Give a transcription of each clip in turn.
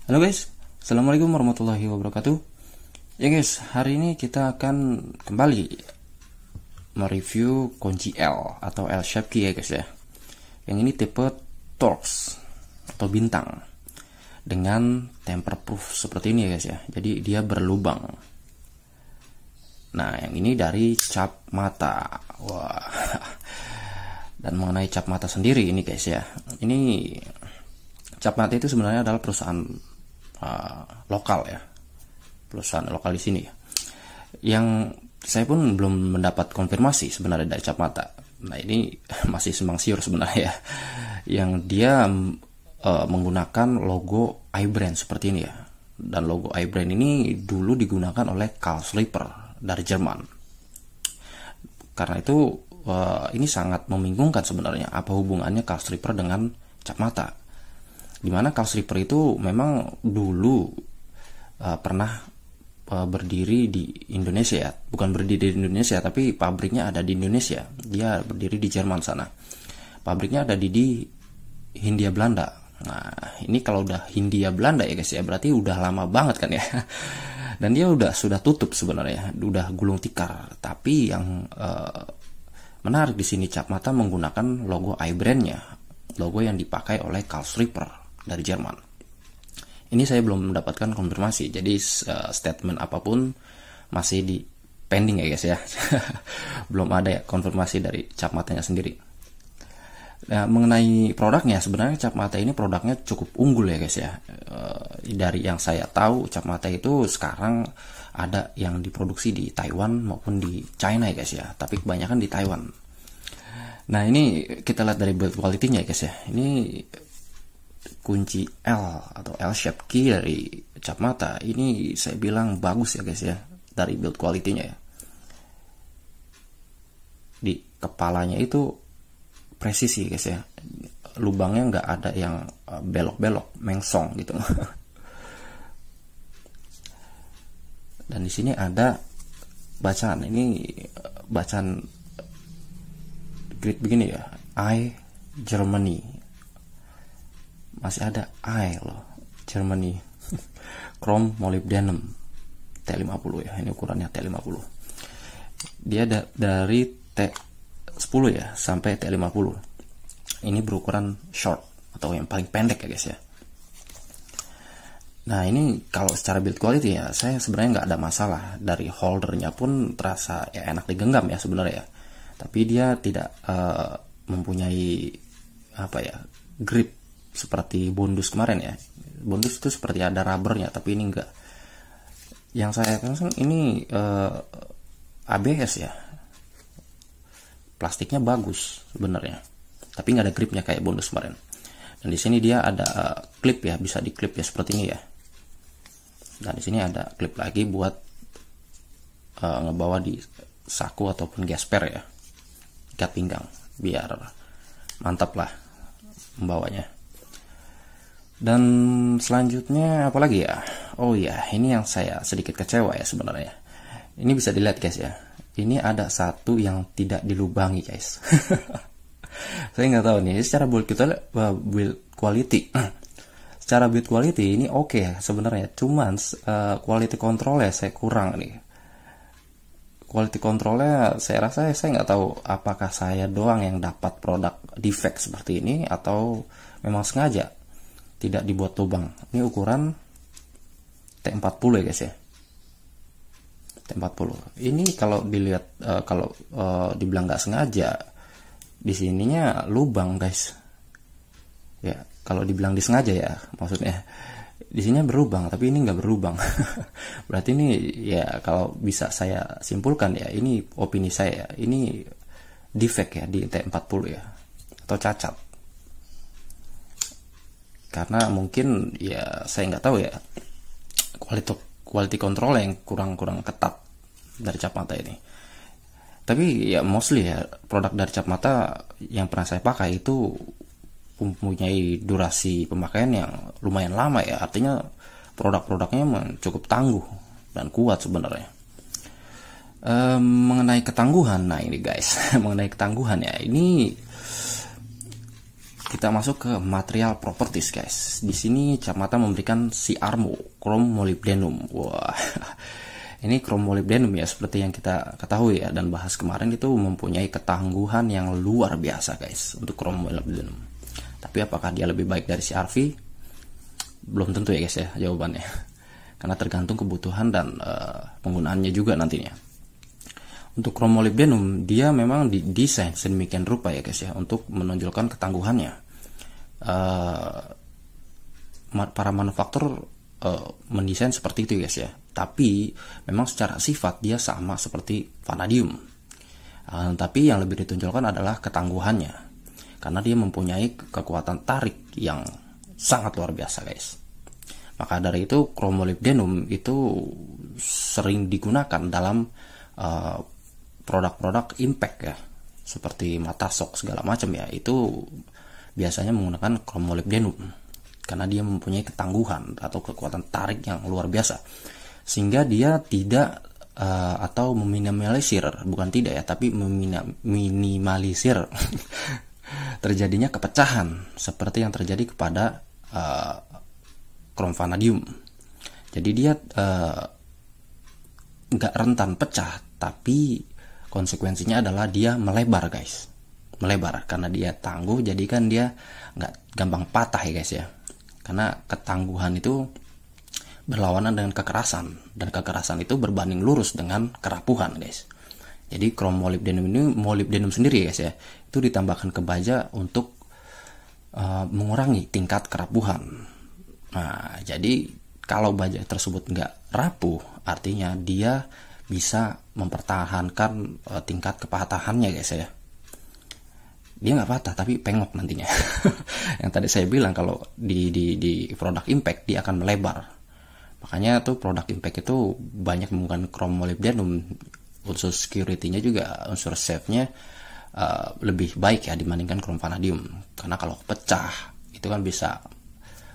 Halo guys, Assalamualaikum warahmatullahi wabarakatuh. Ya guys, hari ini kita akan kembali mereview kunci L atau L-shape key ya guys ya. Yang ini tipe Torx atau bintang dengan temper proof seperti ini ya guys ya. Jadi dia berlubang. Nah, yang ini dari cap mata. Wah. Dan mengenai cap mata sendiri ini guys ya. Ini cap mata itu sebenarnya adalah perusahaan lokal ya, perusahaan lokal di sini ya. Yang saya pun belum mendapat konfirmasi sebenarnya dari cap mata. Nah ini masih simpang siur sebenarnya ya. Yang dia menggunakan logo iBrand seperti ini ya. Dan logo iBrand ini dulu digunakan oleh Carl Slipper dari Jerman. Karena itu ini sangat membingungkan sebenarnya apa hubungannya Carl Slipper dengan cap mata. Dimana Carl Slipper itu memang dulu pernah berdiri di Indonesia ya. Bukan berdiri di Indonesia, tapi pabriknya ada di Indonesia. Dia berdiri di Jerman sana. Pabriknya ada di Hindia Belanda. Nah ini kalau udah Hindia Belanda ya guys ya, berarti udah lama banget kan ya. Dan dia sudah tutup sebenarnya, udah gulung tikar. Tapi yang menarik di sini cap mata menggunakan logo iBrand-nya, logo yang dipakai oleh Carl Slipper dari Jerman. Ini saya belum mendapatkan konfirmasi, jadi statement apapun masih di pending ya guys ya. Belum ada ya konfirmasi dari cap matanya sendiri. Nah, mengenai produknya, sebenarnya cap mata ini produknya cukup unggul ya guys ya. Dari yang saya tahu, cap mata itu sekarang ada yang diproduksi di Taiwan maupun di China ya guys ya, tapi kebanyakan di Taiwan. Nah ini kita lihat dari build quality-nya ya guys ya. Ini kunci L atau L-shape key dari cap mata ini saya bilang bagus ya guys ya, dari build quality-nya ya. Di kepalanya itu presisi guys ya, lubangnya nggak ada yang belok-belok mengsong gitu. Dan di sini ada bacaan, ini bacaan grid begini ya, I Germany. Masih ada I loh, Germany. Chrome molybdenum T50 ya, ini ukurannya T50. Dia dari T10 ya sampai T50. Ini berukuran short atau yang paling pendek ya guys ya. Nah ini kalau secara build quality ya, saya sebenarnya nggak ada masalah. Dari holdernya pun terasa ya enak digenggam ya sebenarnya ya. Tapi dia tidak mempunyai apa ya, grip seperti Bondus kemarin ya. Bondus itu seperti ada rubbernya, tapi ini enggak. Yang saya tahu ini ABS ya. Plastiknya bagus sebenarnya, tapi nggak ada gripnya kayak Bondus kemarin. Dan di sini dia ada klip ya, bisa diklip ya seperti ini ya. Dan di sini ada klip lagi buat ngebawa di saku ataupun gesper ya, ikat pinggang biar mantap lah membawanya. Dan selanjutnya apa lagi ya? Oh ya, ini yang saya sedikit kecewa ya sebenarnya. Ini bisa dilihat guys ya. Ini ada satu yang tidak dilubangi guys. Saya nggak tahu nih. Secara build quality, secara build quality ini oke ya sebenarnya. Cuman quality controlnya saya kurang nih. Quality controlnya saya rasa saya nggak tahu apakah saya doang yang dapat produk defect seperti ini atau memang sengaja tidak dibuat lubang. Ini ukuran T40 ya guys ya. T40. Ini kalau dilihat kalau dibilang nggak sengaja, di sininya lubang guys. Ya, kalau dibilang disengaja ya, maksudnya di sini berlubang, tapi ini nggak berlubang. Berarti ini ya kalau bisa saya simpulkan ya, ini opini saya, ini defect ya di T40 ya, atau cacat. Karena mungkin ya saya nggak tahu ya, quality control yang kurang ketat dari cap mata ini. Tapi ya mostly ya produk dari cap mata yang pernah saya pakai itu mempunyai durasi pemakaian yang lumayan lama ya. Artinya produk-produknya cukup tangguh dan kuat sebenarnya. Mengenai ketangguhan, nah ini guys, mengenai ketangguhan ya, ini kita masuk ke material properties guys. Di sini Cap Mata memberikan CRMO, chrome molybdenum. Wah, ini chrome molybdenum ya, seperti yang kita ketahui ya dan bahas kemarin, itu mempunyai ketangguhan yang luar biasa guys untuk chrome molybdenum. Tapi apakah dia lebih baik dari CRV? Belum tentu ya guys ya jawabannya, karena tergantung kebutuhan dan penggunaannya juga nantinya. Untuk chrome molybdenum, dia memang didesain sedemikian rupa ya guys ya, untuk menonjolkan ketangguhannya. Para manufaktur mendesain seperti itu guys ya, tapi memang secara sifat dia sama seperti vanadium. Tapi yang lebih ditonjolkan adalah ketangguhannya, karena dia mempunyai kekuatan tarik yang sangat luar biasa guys. Maka dari itu chrome molybdenum itu sering digunakan dalam produk-produk impact ya, seperti mata shock segala macam ya, itu biasanya menggunakan chrome molybdenum karena dia mempunyai ketangguhan atau kekuatan tarik yang luar biasa, sehingga dia tidak atau meminimalisir, bukan tidak ya, tapi meminimalisir terjadinya kepecahan seperti yang terjadi kepada chrome vanadium. Jadi dia nggak rentan pecah, tapi konsekuensinya adalah dia melebar guys, melebar karena dia tangguh. Jadi kan dia nggak gampang patah ya guys ya, karena ketangguhan itu berlawanan dengan kekerasan, dan kekerasan itu berbanding lurus dengan kerapuhan guys. Jadi chrome molybdenum ini, molybdenum sendiri guys ya, itu ditambahkan ke baja untuk mengurangi tingkat kerapuhan. Nah, jadi kalau baja tersebut nggak rapuh, artinya dia bisa mempertahankan tingkat kepatahannya guys ya. Dia nggak patah tapi pengok nantinya. Yang tadi saya bilang kalau di produk impact dia akan melebar. Makanya tuh produk impact itu banyak menggunakan chrome molybdenum. Unsur security-nya juga, unsur safe-nya lebih baik ya dibandingkan chrome vanadium. Karena kalau pecah itu kan bisa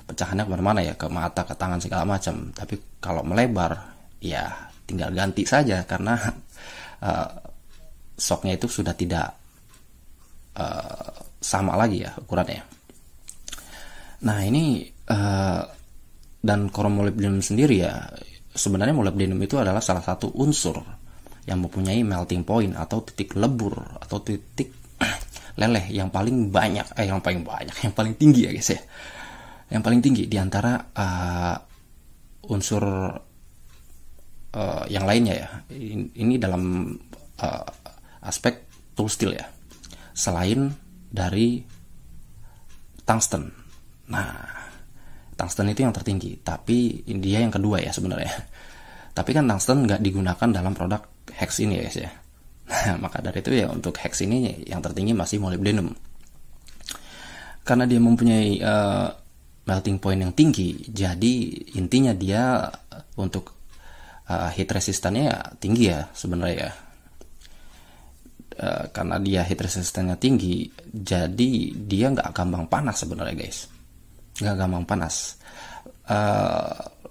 pecahannya kemana-mana ya, ke mata, ke tangan segala macam. Tapi kalau melebar ya tinggal ganti saja, karena shocknya itu sudah tidak sama lagi ya ukurannya. Nah ini dan chrome molybdenum sendiri ya, sebenarnya molybdenum itu adalah salah satu unsur yang mempunyai melting point atau titik lebur atau titik leleh yang paling banyak, yang paling tinggi ya guys ya, yang paling tinggi di antara unsur yang lainnya ya. Ini dalam aspek tool steel ya, selain dari tungsten. Nah, tungsten itu yang tertinggi, tapi dia yang kedua ya sebenarnya. Tapi kan tungsten nggak digunakan dalam produk hex ini ya guys ya. Nah, maka dari itu ya untuk hex ini yang tertinggi masih molybdenum. Karena dia mempunyai melting point yang tinggi, jadi intinya dia untuk heat resistannya ya tinggi ya sebenarnya ya. Karena dia heat resistannya tinggi, jadi dia nggak gampang panas sebenarnya guys, nggak gampang panas.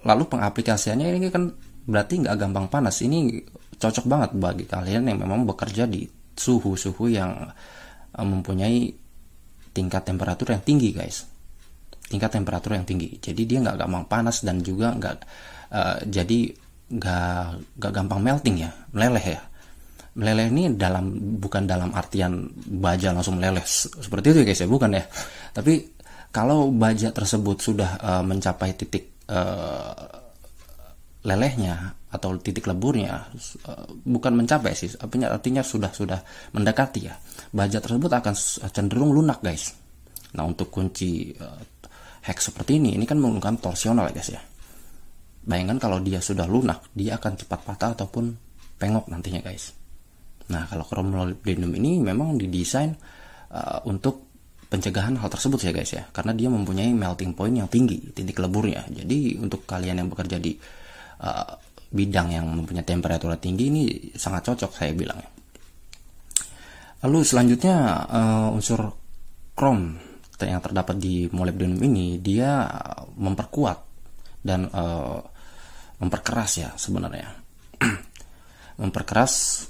Lalu pengaplikasiannya ini kan berarti nggak gampang panas. Ini cocok banget bagi kalian yang memang bekerja di suhu-suhu yang mempunyai tingkat temperatur yang tinggi guys, tingkat temperatur yang tinggi. Jadi dia nggak gampang panas dan juga nggak gampang melting ya, meleleh ya. Meleleh ini bukan dalam artian baja langsung meleleh seperti itu ya guys ya, bukan ya. Tapi kalau baja tersebut sudah mencapai titik lelehnya atau titik leburnya, bukan mencapai sih, artinya sudah mendekati ya, baja tersebut akan cenderung lunak guys. Nah untuk kunci hex seperti ini kan menggunakan torsional ya guys ya. Bayangkan kalau dia sudah lunak, dia akan cepat patah ataupun pengok nantinya guys. Nah kalau chrome molybdenum ini memang didesain untuk pencegahan hal tersebut ya guys ya, karena dia mempunyai melting point yang tinggi, titik leburnya. Jadi untuk kalian yang bekerja di bidang yang mempunyai temperatur tinggi ini sangat cocok saya bilang. Lalu selanjutnya unsur chrome yang terdapat di molybdenum ini, dia memperkuat dan memperkeras ya sebenarnya. Memperkeras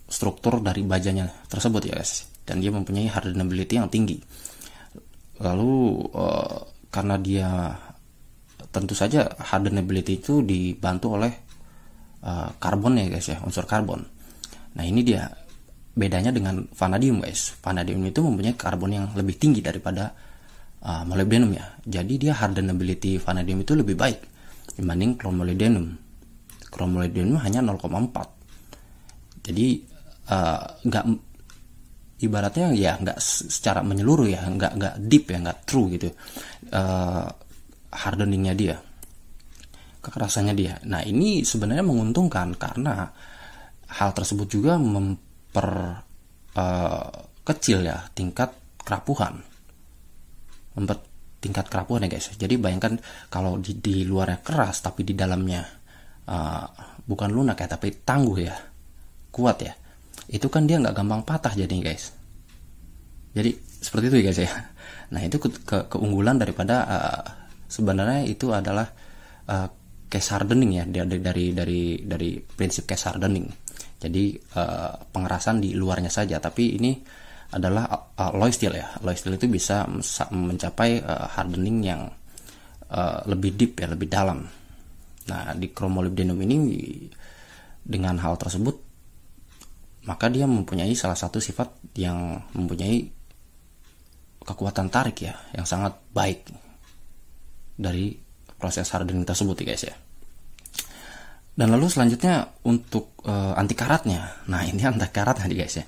struktur dari bajanya tersebut ya guys, dan dia mempunyai hardenability yang tinggi. Lalu karena dia tentu saja hardenability itu dibantu oleh karbon ya guys ya, unsur karbon. Nah ini dia bedanya dengan vanadium guys. Vanadium itu mempunyai karbon yang lebih tinggi daripada molybdenum ya. Jadi dia hardenability vanadium itu lebih baik dibanding chromolybdenum. Chromolybdenum hanya 0,4. Jadi nggak ibaratnya ya nggak secara menyeluruh ya, nggak deep ya, nggak true gitu hardeningnya dia, kekerasannya dia. Nah ini sebenarnya menguntungkan karena hal tersebut juga kecil ya tingkat kerapuhan, tingkat kerapuhan ya guys. Jadi bayangkan kalau di luarnya keras tapi di dalamnya bukan lunak ya, tapi tangguh ya, kuat ya, itu kan dia nggak gampang patah jadinya guys. Jadi seperti itu ya guys ya. Nah itu keunggulan daripada sebenarnya itu adalah case hardening ya, dari prinsip case hardening. Jadi pengerasan di luarnya saja, tapi ini adalah alloy steel ya. Alloy steel itu bisa mencapai hardening yang lebih deep ya, lebih dalam. Nah di chromolybdenum ini dengan hal tersebut maka dia mempunyai salah satu sifat yang mempunyai kekuatan tarik ya yang sangat baik dari proses hardening tersebut ya guys ya. Dan lalu selanjutnya untuk anti karatnya. Nah ini anti karat nih guys ya,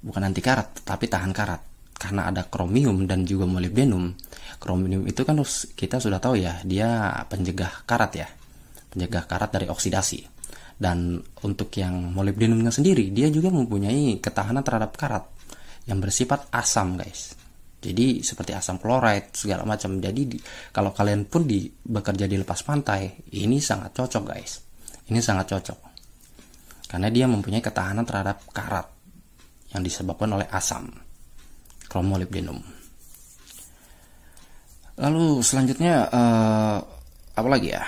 bukan anti karat tapi tahan karat, karena ada kromium dan juga molybdenum. Kromium itu kan kita sudah tahu ya, dia pencegah karat ya, pencegah karat dari oksidasi. Dan untuk yang molybdenumnya sendiri, dia juga mempunyai ketahanan terhadap karat yang bersifat asam guys. Jadi seperti asam klorida segala macam. Jadi kalau kalian pun bekerja di lepas pantai, ini sangat cocok guys. Ini sangat cocok karena dia mempunyai ketahanan terhadap karat yang disebabkan oleh asam chromolybdenum. Lalu selanjutnya apa lagi ya?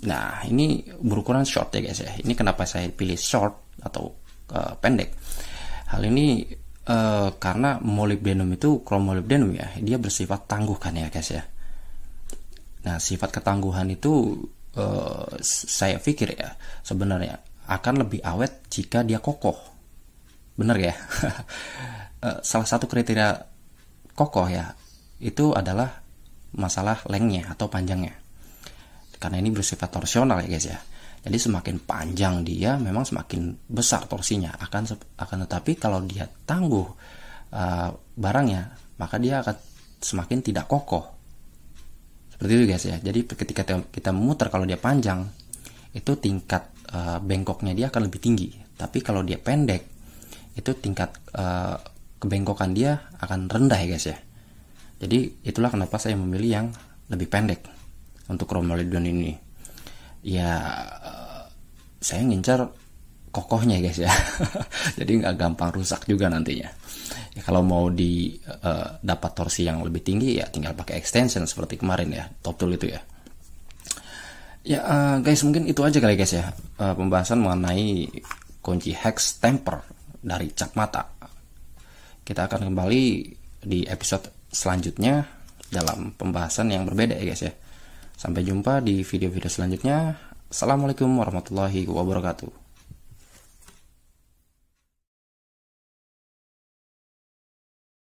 Nah ini berukuran short ya guys ya. Ini kenapa saya pilih short atau pendek? Hal ini karena molybdenum itu chromolybdenum ya, dia bersifat tangguh kan ya guys ya. Nah sifat ketangguhan itu saya pikir ya sebenarnya akan lebih awet jika dia kokoh. Bener ya. Salah satu kriteria kokoh ya itu adalah masalah lengthnya atau panjangnya, karena ini bersifat torsional ya guys ya. Jadi semakin panjang dia memang semakin besar torsinya, akan tetapi kalau dia tangguh barangnya maka dia akan semakin tidak kokoh. Seperti itu guys ya. Jadi ketika kita memutar, kalau dia panjang itu tingkat bengkoknya dia akan lebih tinggi, tapi kalau dia pendek itu tingkat kebengkokan dia akan rendah ya guys ya. Jadi itulah kenapa saya memilih yang lebih pendek untuk chromolybdenum ini. Ya saya ngincar kokohnya ya guys ya. Jadi nggak gampang rusak juga nantinya ya. Kalau mau dapat torsi yang lebih tinggi ya tinggal pakai extension seperti kemarin ya, top tool itu ya. Ya guys, mungkin itu aja kali guys ya, pembahasan mengenai kunci hex temper dari cap mata. Kita akan kembali di episode selanjutnya dalam pembahasan yang berbeda ya guys ya. Sampai jumpa di video-video selanjutnya. Assalamualaikum warahmatullahi wabarakatuh.